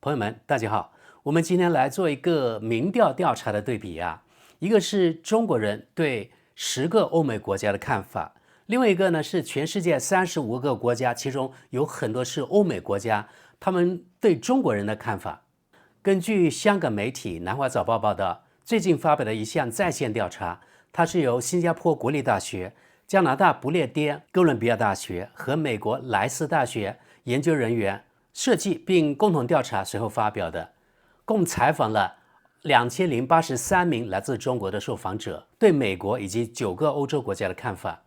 朋友们，大家好。我们今天来做一个民调调查的对比啊，一个是中国人对10个欧美国家的看法，另外一个呢是全世界35个国家，其中有很多是欧美国家，他们对中国人的看法。根据香港媒体南华早报报道，最近发表的一项在线调查，它是由新加坡国立大学、加拿大不列颠哥伦比亚大学和美国莱斯大学研究人员设计并共同调查，随后发表的，共采访了2083名来自中国的受访者对美国以及9个欧洲国家的看法。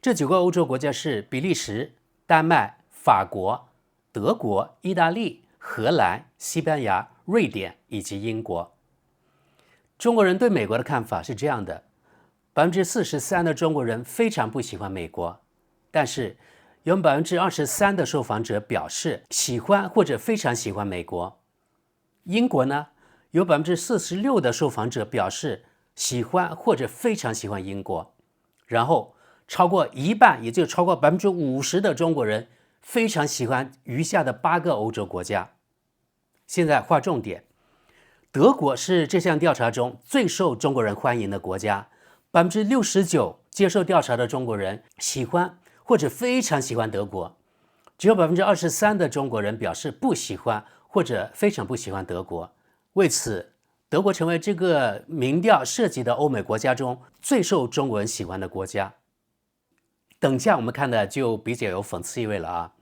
这9个欧洲国家是比利时、丹麦、法国、德国、意大利、荷兰、西班牙、瑞典以及英国。中国人对美国的看法是这样的：43%的中国人非常不喜欢美国，但是有23%的受访者表示喜欢或者非常喜欢美国。英国呢，有46%的受访者表示喜欢或者非常喜欢英国，然后超过一半，也就超过50%的中国人非常喜欢余下的8个欧洲国家。现在划重点，德国是这项调查中最受中国人欢迎的国家，69%接受调查的中国人喜欢或者非常喜欢德国，只有23%的中国人表示不喜欢或者非常不喜欢德国。为此，德国成为这个民调涉及的欧美国家中最受中国人喜欢的国家。等下我们看的就比较有讽刺意味了啊。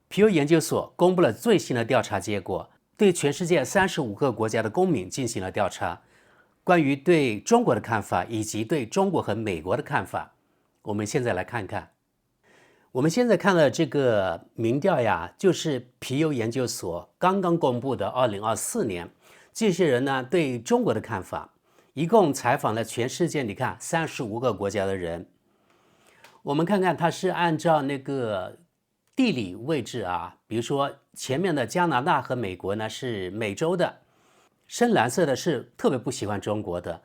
皮尤研究所公布了最新的调查结果，对全世界35个国家的公民进行了调查，关于对中国的看法以及对中国和美国的看法。我们现在来看看。我们现在看了这个民调呀，就是皮尤研究所刚刚公布的2024年，这些人呢对中国的看法，一共采访了全世界，你看35个国家的人。我们看看它是按照那个地理位置啊，比如说前面的加拿大和美国呢是美洲的，深蓝色的是特别不喜欢中国的，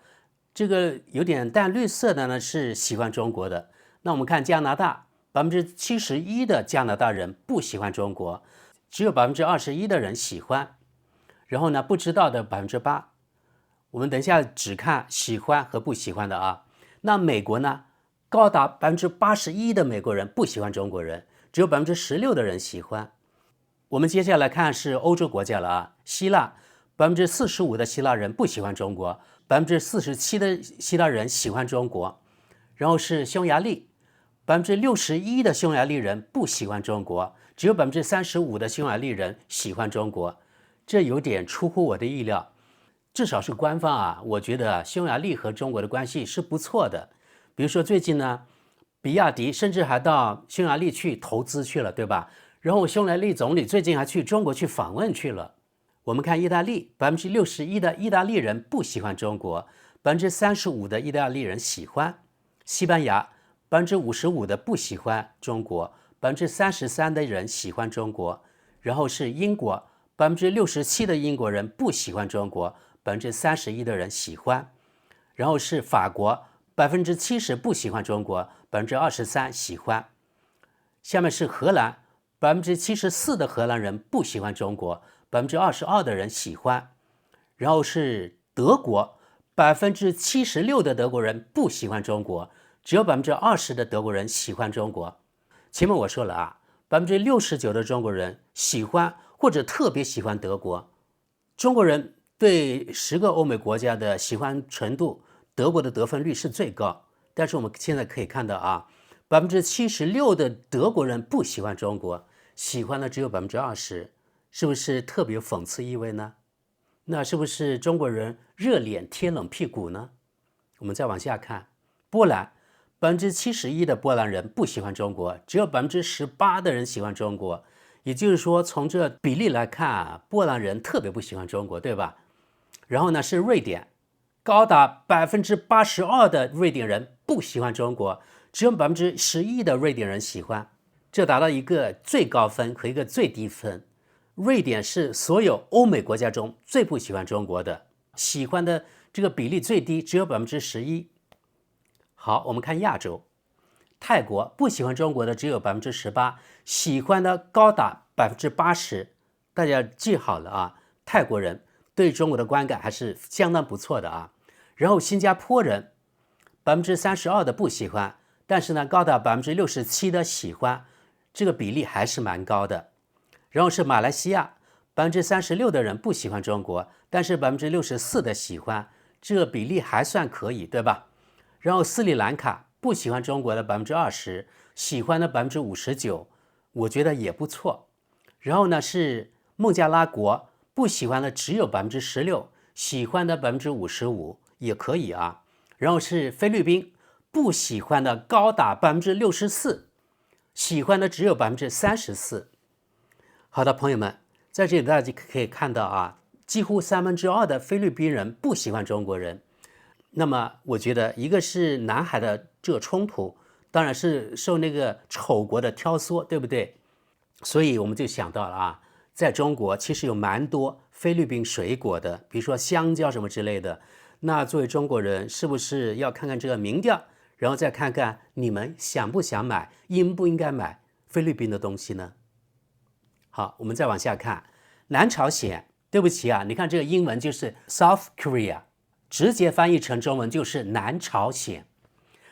这个有点淡绿色的呢是喜欢中国的。那我们看加拿大，71%的加拿大人不喜欢中国，只有21%的人喜欢，然后呢不知道的8%。我们等一下只看喜欢和不喜欢的啊。那美国呢，高达81%的美国人不喜欢中国人，只有16%的人喜欢。我们接下来看是欧洲国家了啊，希腊45%的希腊人不喜欢中国，47%的希腊人喜欢中国。然后是匈牙利，61%的匈牙利人不喜欢中国，只有35%的匈牙利人喜欢中国。这有点出乎我的意料，至少是官方啊，我觉得匈牙利和中国的关系是不错的。比如说最近呢，比亚迪甚至还到匈牙利去投资去了，对吧？然后匈牙利总理最近还去中国去访问去了。我们看意大利，61%的意大利人不喜欢中国，35%的意大利人喜欢。西班牙55%的不喜欢中国，33%的人喜欢中国。然后是英国，67%的英国人不喜欢中国，31%的人喜欢。然后是法国，70%不喜欢中国，23%喜欢。下面是荷兰，74%的荷兰人不喜欢中国，22%的人喜欢。然后是德国，76%的德国人不喜欢中国，只有20%的德国人喜欢中国。前面我说了啊，69%的中国人喜欢或者特别喜欢德国。中国人对10个欧美国家的喜欢程度，德国的得分率是最高。但是我们现在可以看到啊，76%的德国人不喜欢中国，喜欢的只有20%，是不是特别讽刺意味呢？那是不是中国人热脸贴冷屁股呢？我们再往下看，波兰71%的波兰人不喜欢中国，只有18%的人喜欢中国。也就是说，从这比例来看啊，波兰人特别不喜欢中国，对吧？然后呢是瑞典，高达82%的瑞典人不喜欢中国，只有11%的瑞典人喜欢。这达到一个最高分和一个最低分。瑞典是所有欧美国家中最不喜欢中国的，喜欢的这个比例最低，只有11%。好，我们看亚洲，泰国不喜欢中国的只有18%，喜欢的高达80%。大家记好了啊，泰国人对中国的观感还是相当不错的啊。然后新加坡人32%的不喜欢，但是呢高达67%的喜欢，这个比例还是蛮高的。然后是马来西亚36%的人不喜欢中国，但是64%的喜欢，这个比例还算可以，对吧？然后斯里兰卡不喜欢中国的20%，喜欢的59%，我觉得也不错。然后呢是孟加拉国不喜欢的只有16%，喜欢的55%，也可以啊。然后是菲律宾不喜欢的高达64%，喜欢的只有34%。好的，朋友们，在这里大家可以看到啊，几乎2/3的菲律宾人不喜欢中国人。那么我觉得一个是南海的这个冲突，当然是受那个丑国的挑唆，对不对？所以我们就想到了啊，在中国其实有蛮多菲律宾水果的，比如说香蕉什么之类的。那作为中国人，是不是要看看这个民调，然后再看看你们想不想买，应不应该买菲律宾的东西呢？好，我们再往下看，南朝鲜，对不起啊，你看这个英文就是 South Korea， 直接翻译成中文就是南朝鲜。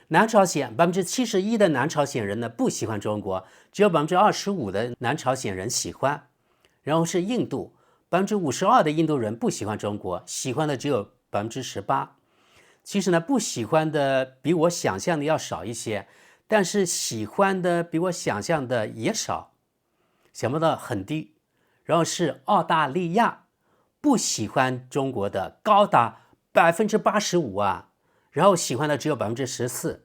南朝鲜71%的南朝鲜人呢不喜欢中国，只有25%的南朝鲜人喜欢。然后是印度，52%的印度人不喜欢中国，喜欢的只有18%。其实呢，不喜欢的比我想象的要少一些，但是喜欢的比我想象的也少，想不到很低。然后是澳大利亚，不喜欢中国的高达85%啊，然后喜欢的只有14%。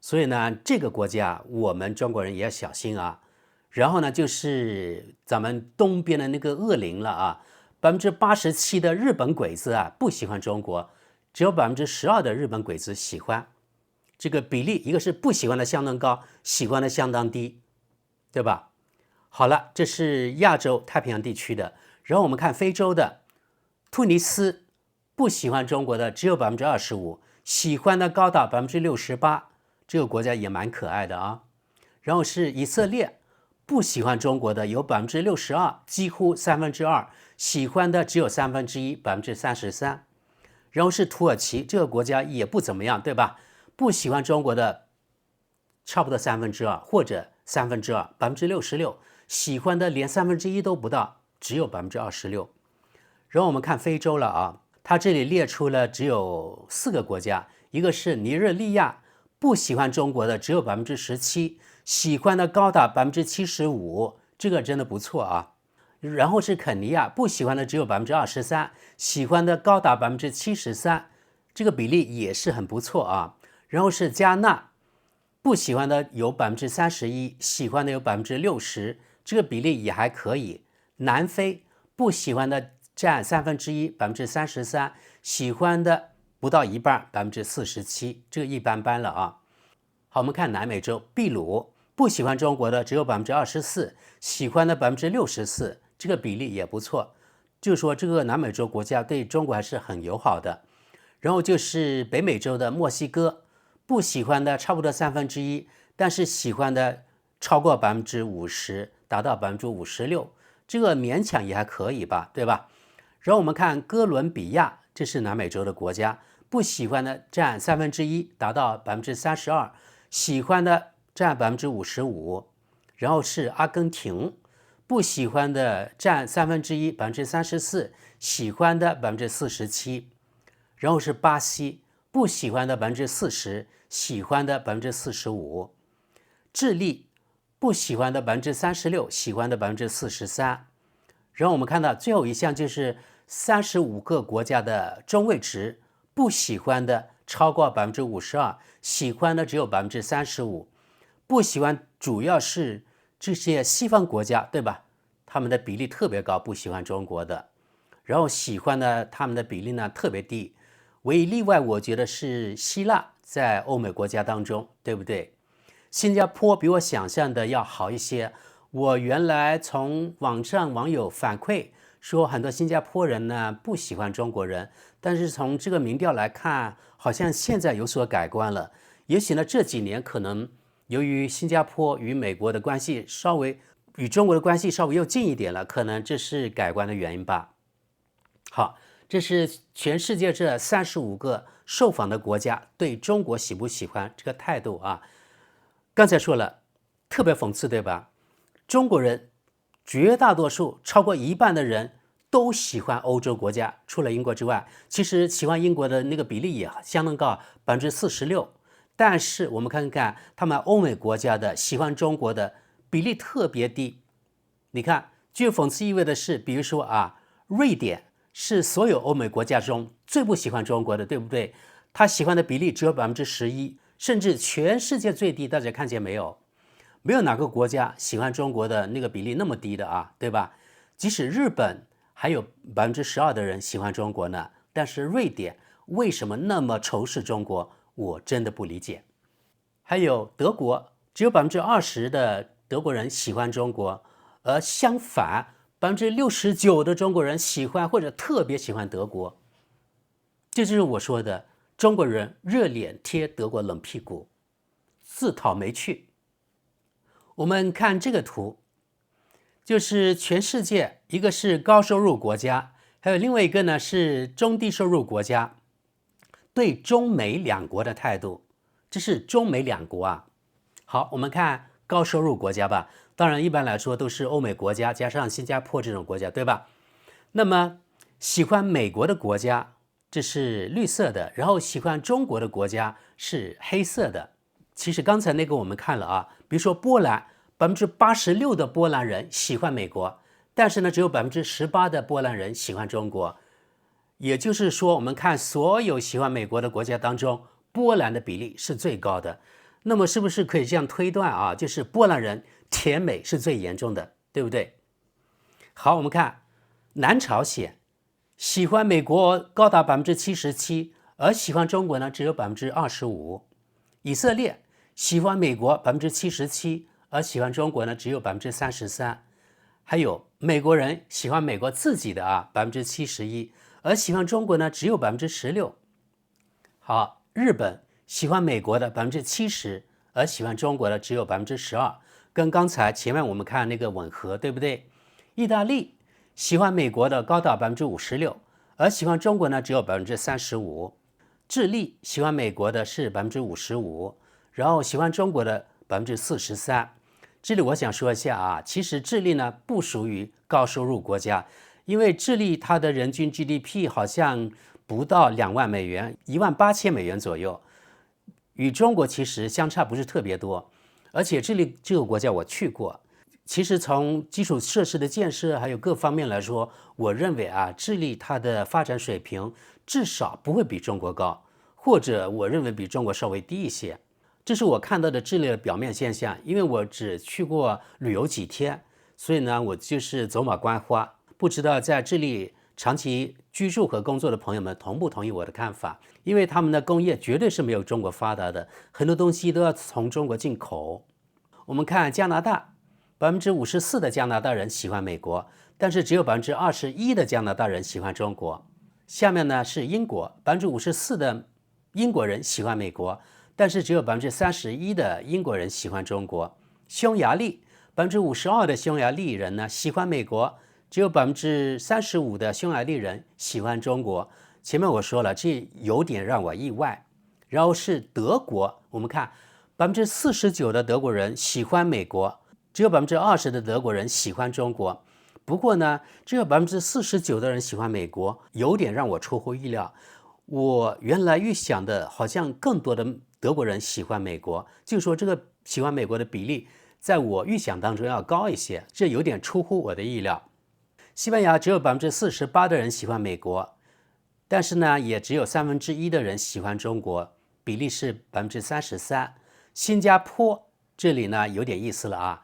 所以呢，这个国家我们中国人也要小心啊。然后呢，就是咱们东边的那个恶灵了啊，87%的日本鬼子啊不喜欢中国，只有12%的日本鬼子喜欢。这个比例，一个是不喜欢的相当高，喜欢的相当低，对吧？好了，这是亚洲太平洋地区的。然后我们看非洲的，突尼斯不喜欢中国的只有25%，喜欢的高达68%，这个国家也蛮可爱的啊。然后是以色列，不喜欢中国的有62%，几乎2/3，喜欢的只有1/3，33%。然后是土耳其，这个国家也不怎么样，对吧？不喜欢中国的差不多2/3或者2/3，66%，喜欢的连1/3都不到，只有26%。然后我们看非洲了啊，它这里列出了只有4个国家，一个是尼日利亚，不喜欢中国的只有17%，喜欢的高达75%，这个真的不错啊。然后是肯尼亚，不喜欢的只有23%，喜欢的高达73%，这个比例也是很不错啊。然后是加纳，不喜欢的有31%，喜欢的有60%，这个比例也还可以。南非不喜欢的占1/3，33%，喜欢的不到一半，47%，这个一般般了啊。好，我们看南美洲，秘鲁不喜欢中国的只有24%，喜欢的64%，这个比例也不错。就是说，这个南美洲国家对中国还是很友好的。然后就是北美洲的墨西哥，不喜欢的差不多1/3，但是喜欢的超过50%，达到56%，这个勉强也还可以吧，对吧？然后我们看哥伦比亚，这是南美洲的国家，不喜欢的占1/3，达到32%，喜欢的占55%。然后是阿根廷，不喜欢的占1/3，34%，喜欢的47%。然后是巴西，不喜欢的40%，喜欢的45%。智利不喜欢的36%，喜欢的43%。然后我们看到最后一项就是35个国家的中位值，不喜欢的超过52%，喜欢的只有35%。不喜欢主要是这些西方国家，对吧？他们的比例特别高，不喜欢中国的。然后喜欢呢，他们的比例呢特别低。唯一例外，我觉得是希腊，在欧美国家当中，对不对？新加坡比我想象的要好一些。我原来从网上网友反馈说，很多新加坡人呢不喜欢中国人，但是从这个民调来看，好像现在有所改观了。也许呢，这几年可能由于新加坡与美国的关系稍微与中国的关系稍微又近一点了，可能这是改观的原因吧。好，这是全世界这35个受访的国家对中国喜不喜欢这个态度啊。刚才说了，特别讽刺，对吧？中国人绝大多数超过一半的人都喜欢欧洲国家，除了英国之外，其实喜欢英国的那个比例也相当高，46%。但是我们看看他们欧美国家的喜欢中国的比例特别低。你看，具有讽刺意味的是，比如说啊，瑞典是所有欧美国家中最不喜欢中国的，对不对？他喜欢的比例只有11%，甚至全世界最低。大家看见没有？没有哪个国家喜欢中国的那个比例那么低的啊，对吧？即使日本还有12%的人喜欢中国呢，但是瑞典为什么那么仇视中国？我真的不理解。还有德国，只有20%的德国人喜欢中国，而相反，69%的中国人喜欢或者特别喜欢德国。这就是我说的，中国人热脸贴德国冷屁股，自讨没趣。我们看这个图，就是全世界，一个是高收入国家，还有另外一个呢是中低收入国家对中美两国的态度。这是中美两国啊。好，我们看高收入国家吧。当然，一般来说都是欧美国家加上新加坡这种国家，对吧？那么喜欢美国的国家，这是绿色的，然后喜欢中国的国家是黑色的。其实刚才那个我们看了啊，比如说波兰，86%的波兰人喜欢美国，但是呢，只有18%的波兰人喜欢中国。也就是说，我们看所有喜欢美国的国家当中，波兰的比例是最高的。那么是不是可以这样推断啊？就是波兰人舔美是最严重的，对不对？好，我们看南朝鲜喜欢美国高达77%，而喜欢中国呢只有25%。以色列喜欢美国77%，而喜欢中国呢只有33%。还有美国人喜欢美国自己的啊71%，而喜欢中国呢只有16%。好，日本喜欢美国的70%，而喜欢中国的只有12%，跟刚才前面我们看那个吻合，对不对？意大利喜欢美国的高达56%，而喜欢中国呢只有35%。智利喜欢美国的是55%，然后喜欢中国的43%。这里我想说一下啊，其实智利呢不属于高收入国家，因为智利它的人均 GDP 好像不到2万美元，18000美元左右，与中国其实相差不是特别多。而且智利这个国家我去过，其实从基础设施的建设还有各方面来说，我认为啊，智利它的发展水平至少不会比中国高，或者我认为比中国稍微低一些。这是我看到的智利的表面现象，因为我只去过旅游几天，所以呢，我就是走马观花。不知道在智利长期居住和工作的朋友们同不同意我的看法？因为他们的工业绝对是没有中国发达的，很多东西都要从中国进口。我们看加拿大，54%的加拿大人喜欢美国，但是只有21%的加拿大人喜欢中国。下面呢是英国，54%的英国人喜欢美国，但是只有31%的英国人喜欢中国。匈牙利52%的匈牙利人呢喜欢美国，只有35%的匈牙利人喜欢中国。前面我说了，这有点让我意外。然后是德国，我们看49%的德国人喜欢美国，只有20%的德国人喜欢中国。不过呢，只有49%的人喜欢美国，有点让我出乎意料。我原来预想的好像更多的德国人喜欢美国，就是说这个喜欢美国的比例在我预想当中要高一些，这有点出乎我的意料。西班牙只有48%的人喜欢美国，但是呢，也只有1/3的人喜欢中国，比例是33%。新加坡这里呢有点意思了啊，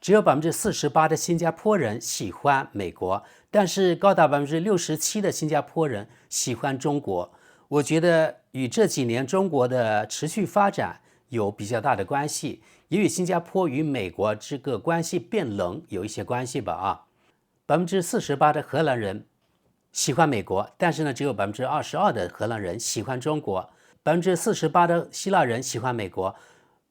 只有48%的新加坡人喜欢美国，但是高达67%的新加坡人喜欢中国。我觉得与这几年中国的持续发展有比较大的关系，也与新加坡与美国这个关系变冷有一些关系吧啊。48%的荷兰人喜欢美国，但是呢，只有22%的荷兰人喜欢中国。48%的希腊人喜欢美国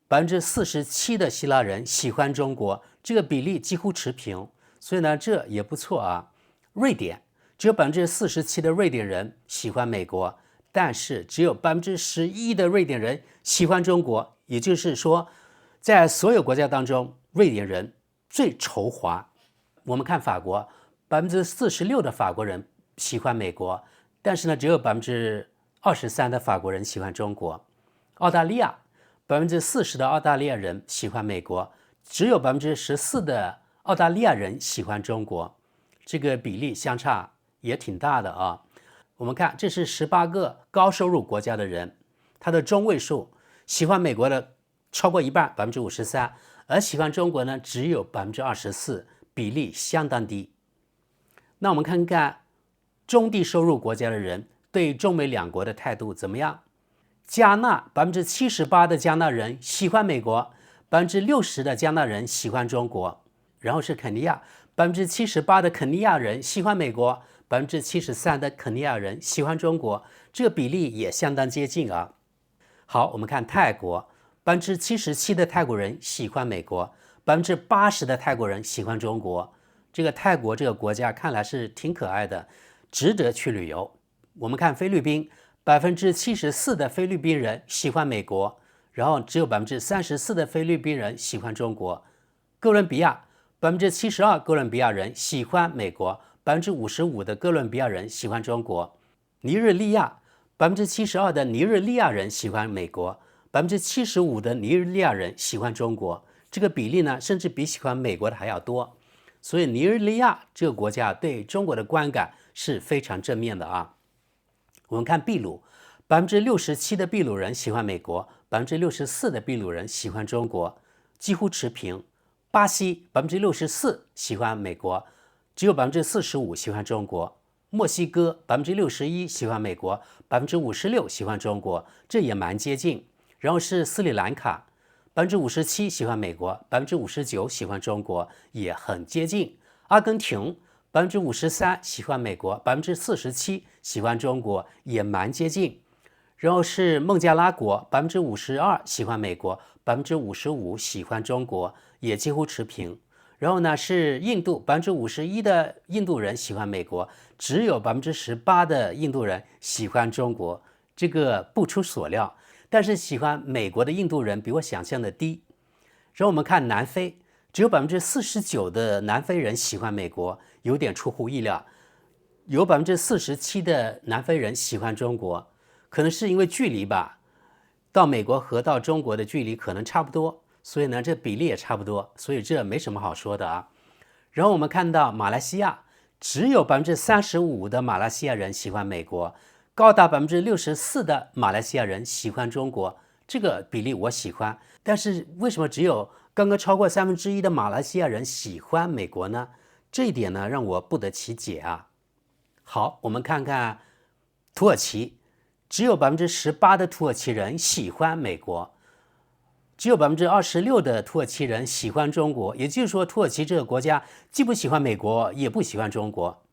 ，47%的希腊人喜欢中国，这个比例几乎持平，所以呢这也不错啊。瑞典只有47%的瑞典人喜欢美国，但是只有11%的瑞典人喜欢中国，也就是说，在所有国家当中，瑞典人最仇华。我们看法国，46%的法国人喜欢美国，但是呢，只有23%的法国人喜欢中国。澳大利亚40%的澳大利亚人喜欢美国，只有14%的澳大利亚人喜欢中国，这个比例相差也挺大的啊。我们看，这是18个高收入国家的人，他的中位数喜欢美国的超过一半，53%，而喜欢中国呢只有24%，比例相当低。那我们看看中低收入国家的人对中美两国的态度怎么样？加纳78%的加纳人喜欢美国，60%的加纳人喜欢中国。然后是肯尼亚，78%的肯尼亚人喜欢美国，73%的肯尼亚人喜欢中国，这个比例也相当接近啊。好，我们看泰国，77%的泰国人喜欢美国，80%的泰国人喜欢中国。这个泰国这个国家看来是挺可爱的，值得去旅游。我们看菲律宾，74%的菲律宾人喜欢美国，然后只有34%的菲律宾人喜欢中国。哥伦比亚72%哥伦比亚人喜欢美国，55%的哥伦比亚人喜欢中国。尼日利亚72%的尼日利亚人喜欢美国，75%的尼日利亚人喜欢中国。这个比例呢，甚至比喜欢美国的还要多。所以尼日利亚这个国家对中国的观感是非常正面的啊。我们看秘鲁，67%的秘鲁人喜欢美国，64%的秘鲁人喜欢中国，几乎持平。巴西64%喜欢美国，只有45%喜欢中国。墨西哥61%喜欢美国，56%喜欢中国，这也蛮接近。然后是斯里兰卡57%喜欢美国，59%喜欢中国，也很接近。阿根廷53%喜欢美国，47%喜欢中国，也蛮接近。然后是孟加拉国52%喜欢美国，55%喜欢中国，也几乎持平。然后呢是印度51%的印度人喜欢美国，只有18%的印度人喜欢中国，这个不出所料。但是喜欢美国的印度人比我想象的低。然后我们看南非，只有49%的南非人喜欢美国，有点出乎意料。有47%的南非人喜欢中国，可能是因为距离吧，到美国和到中国的距离可能差不多，所以呢这比例也差不多，所以这没什么好说的啊。然后我们看到马来西亚，只有35%的马来西亚人喜欢美国，高达64%的马来西亚人喜欢中国，这个比例我喜欢。但是为什么只有刚刚超过1/3的马来西亚人喜欢美国呢？这一点呢让我不得其解啊。好，我们看看土耳其，只有18%的土耳其人喜欢美国，只有26%的土耳其人喜欢中国，也就是说土耳其这个国家既不喜欢美国也不喜欢中国，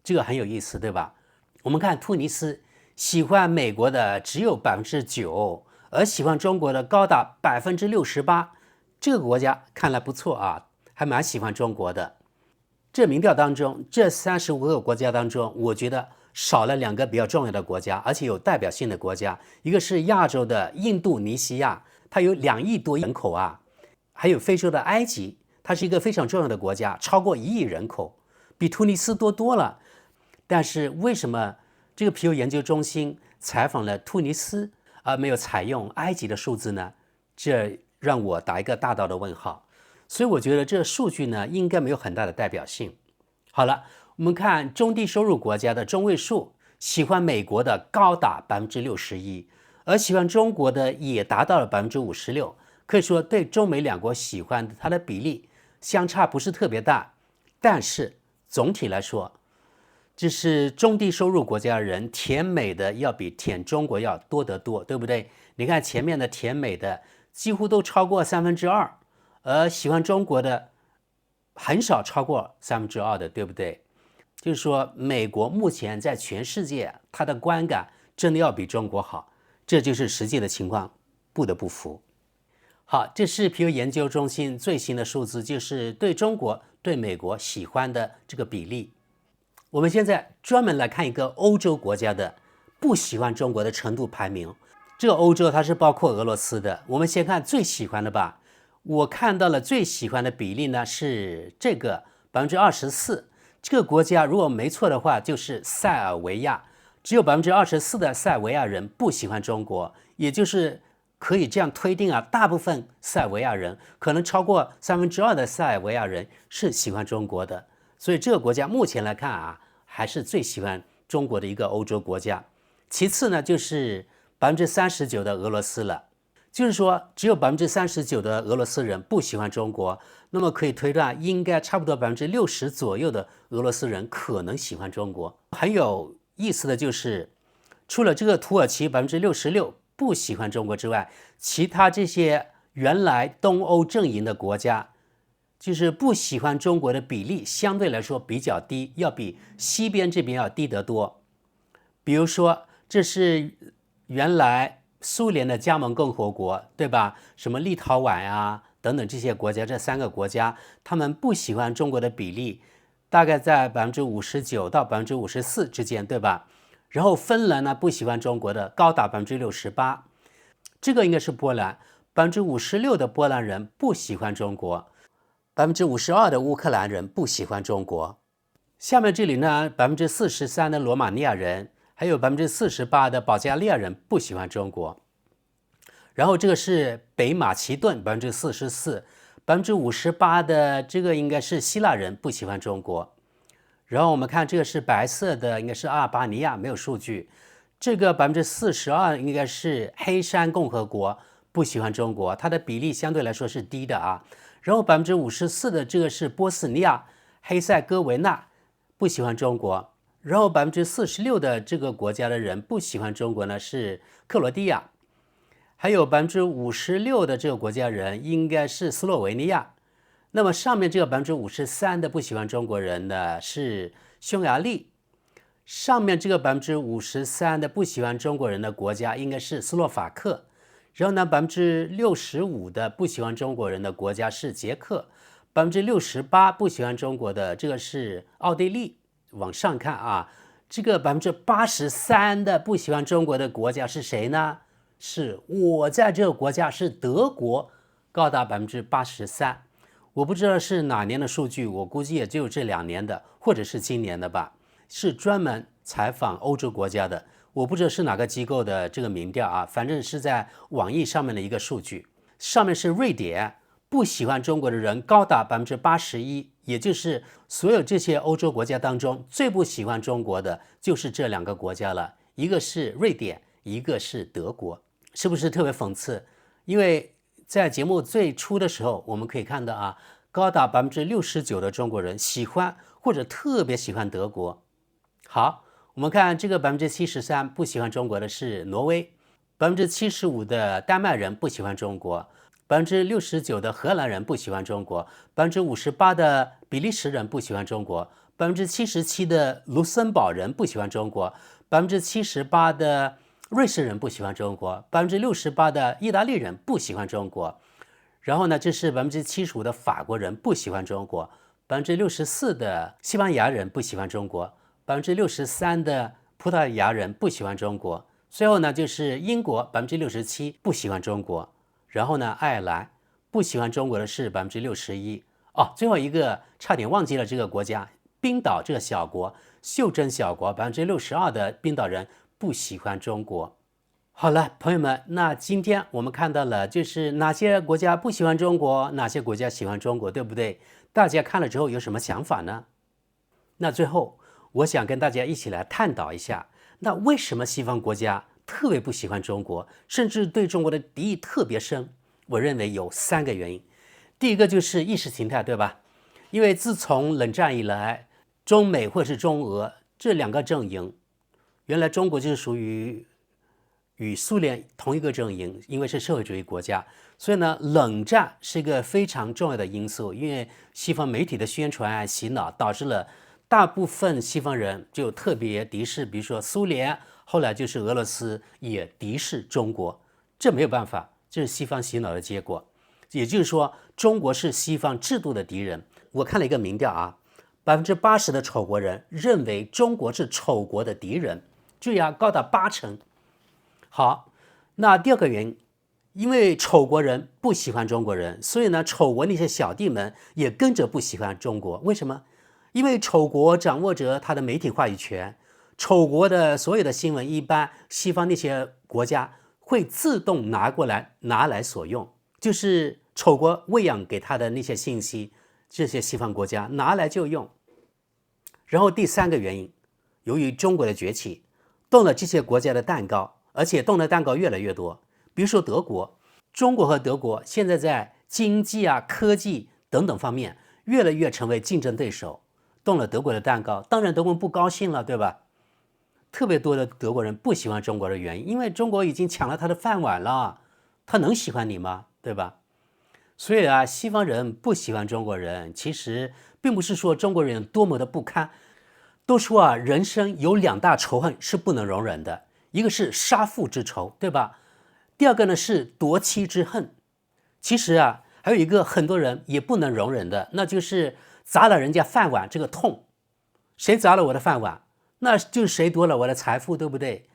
这个很有意思，对吧？我们看突尼斯，喜欢美国的只有9%，而喜欢中国的高达68%，这个国家看来不错啊，还蛮喜欢中国的。这民调当中，这35个国家当中，我觉得少了2个比较重要的国家，而且有代表性的国家，一个是亚洲的印度尼西亚，它有2亿多人口啊，还有非洲的埃及，它是一个非常重要的国家，超过1亿人口，比突尼斯多多了。但是为什么这个皮尤研究中心采访了突尼斯，而没有采用埃及的数字呢？这让我打一个大大的问号。所以我觉得这个数据呢，应该没有很大的代表性。好了，我们看中低收入国家的中位数，喜欢美国的高达61%，而喜欢中国的也达到了56%。可以说对中美两国喜欢它的比例相差不是特别大，但是总体来说，就是中低收入国家的人舔美的要比舔中国要多得多，对不对？你看前面的舔美的几乎都超过2/3，而喜欢中国的很少超过2/3的，对不对？就是说美国目前在全世界它的观感真的要比中国好，这就是实际的情况，不得不服。好，这是皮尤研究中心最新的数字，就是对中国、对美国喜欢的这个比例。我们现在专门来看一个欧洲国家的不喜欢中国的程度排名。这个欧洲它是包括俄罗斯的。我们先看最喜欢的吧。我看到了最喜欢的比例呢是这个24%。这个国家如果没错的话，就是塞尔维亚。只有24%的塞尔维亚人不喜欢中国，也就是可以这样推定啊，大部分塞尔维亚人，可能超过2/3的塞尔维亚人是喜欢中国的。所以这个国家目前来看啊，还是最喜欢中国的一个欧洲国家。其次呢，就是39%的俄罗斯了。就是说，只有39%的俄罗斯人不喜欢中国，那么可以推断，应该差不多60%左右的俄罗斯人可能喜欢中国。很有意思的就是，除了这个土耳其66%不喜欢中国之外，其他这些原来东欧阵营的国家，就是不喜欢中国的比例相对来说比较低，要比西边这边要低得多。比如说，这是原来苏联的加盟共和国，对吧？什么立陶宛啊等等这些国家，这3个国家，他们不喜欢中国的比例大概在59%到54%之间，对吧？然后芬兰呢，不喜欢中国的高达68%，这个应该是波兰，56%的波兰人不喜欢中国，52%的乌克兰人不喜欢中国。下面这里呢，43%的罗马尼亚人，还有48%的保加利亚人不喜欢中国。然后这个是北马其顿44%，58%的这个应该是希腊人不喜欢中国。然后我们看这个是白色的，应该是阿尔巴尼亚，没有数据。这个42%应该是黑山共和国不喜欢中国，它的比例相对来说是低的啊。然后54%的这个是波斯尼亚、黑塞哥维那不喜欢中国。然后46%的这个国家的人不喜欢中国呢是克罗地亚，还有56%的这个国家人应该是斯洛维尼亚。那么上面这个53%的不喜欢中国人呢是匈牙利，上面这个53%的不喜欢中国人的国家应该是斯洛伐克，然后呢65%的不喜欢中国人的国家是捷克，68%不喜欢中国的这个是奥地利。往上看啊，这个83%的不喜欢中国的国家是谁呢？是我在这个国家，是德国，高达83%。我不知道是哪年的数据，我估计也就这2年的，或者是今年的吧。是专门采访欧洲国家的，我不知道是哪个机构的这个民调啊，反正是在网易上面的一个数据。上面是瑞典，不喜欢中国的人高达81%，也就是所有这些欧洲国家当中最不喜欢中国的就是这2个国家了，一个是瑞典，一个是德国。是不是特别讽刺？因为在节目最初的时候，我们可以看到啊，高达69%的中国人喜欢或者特别喜欢德国。好，我们看这个73%不喜欢中国的是挪威，75%的丹麦人不喜欢中国，69%的荷兰人不喜欢中国，58%的比利时人不喜欢中国，77%的卢森堡人不喜欢中国，78%的瑞士人不喜欢中国，68%的意大利人不喜欢中国。然后呢，这是75%的法国人不喜欢中国，64%的西班牙人不喜欢中国，63%的葡萄牙人不喜欢中国。最后呢，就是英国67%不喜欢中国。然后呢，爱尔兰不喜欢中国的是61%。哦，最后一个差点忘记了这个国家，冰岛这个小国，袖珍小国，62%的冰岛人不喜欢中国。好了，朋友们，那今天我们看到了就是哪些国家不喜欢中国，哪些国家喜欢中国，对不对？大家看了之后有什么想法呢？那最后我想跟大家一起来探讨一下，那为什么西方国家特别不喜欢中国，甚至对中国的敌意特别深？我认为有3个原因。第一个就是意识形态，对吧？因为自从冷战以来，中美或是中俄这2个阵营，原来中国就是属于与苏联同一个阵营，因为是社会主义国家，所以呢，冷战是一个非常重要的因素。因为西方媒体的宣传洗脑，导致了大部分西方人就特别敌视，比如说苏联，后来就是俄罗斯也敌视中国，这没有办法，这是西方洗脑的结果。也就是说，中国是西方制度的敌人。我看了一个民调啊，80%的丑国人认为中国是丑国的敌人，注意啊，高达80%。好，那第二个原因，因为丑国人不喜欢中国人，所以呢，丑国那些小弟们也跟着不喜欢中国。为什么？因为丑国掌握着他的媒体话语权，丑国的所有的新闻，一般西方那些国家会自动拿来所用，就是丑国喂养给他的那些信息，这些西方国家拿来就用。然后第三个原因，由于中国的崛起，动了这些国家的蛋糕，而且动的蛋糕越来越多。比如说德国，中国和德国现在在经济啊、科技等等方面越来越成为竞争对手，动了德国的蛋糕，当然德国人不高兴了，对吧？特别多的德国人不喜欢中国的原因，因为中国已经抢了他的饭碗了，他能喜欢你吗？对吧？所以啊，西方人不喜欢中国人，其实并不是说中国人多么的不堪。都说啊，人生有2大仇恨是不能容忍的，一个是杀父之仇，对吧？第二个呢是夺妻之恨。其实啊，还有一个很多人也不能容忍的，那就是砸了人家饭碗这个痛。谁砸了我的饭碗，那就是谁夺了我的财富，对不对？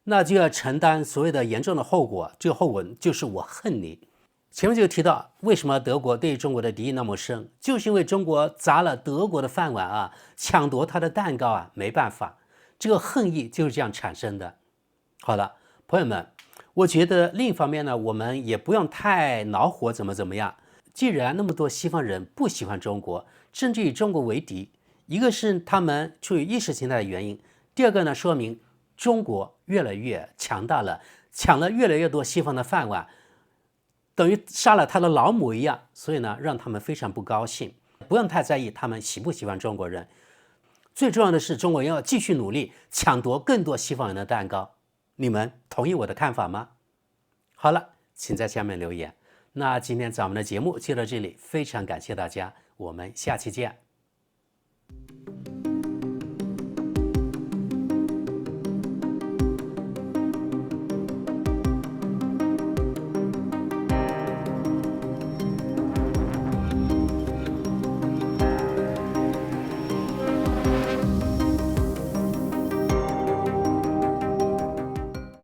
那就要承担所有的严重的后果，这个后果就是我恨你。前面就提到，为什么德国对中国的敌意那么深，就是因为中国砸了德国的饭碗啊，抢夺他的蛋糕啊，没办法，这个恨意就是这样产生的。好了，朋友们，我觉得另一方面呢，我们也不用太恼火，怎么样。既然那么多西方人不喜欢中国，甚至与中国为敌，一个是他们出于意识形态的原因，第二个呢，说明中国越来越强大了，抢了越来越多西方的饭碗，等于杀了他的老母一样，所以呢，让他们非常不高兴。不用太在意他们喜不喜欢中国人，最重要的是中国人要继续努力抢夺更多西方人的蛋糕。你们同意我的看法吗？好了，请在下面留言。那今天咱们的节目就到这里，非常感谢大家，我们下期见。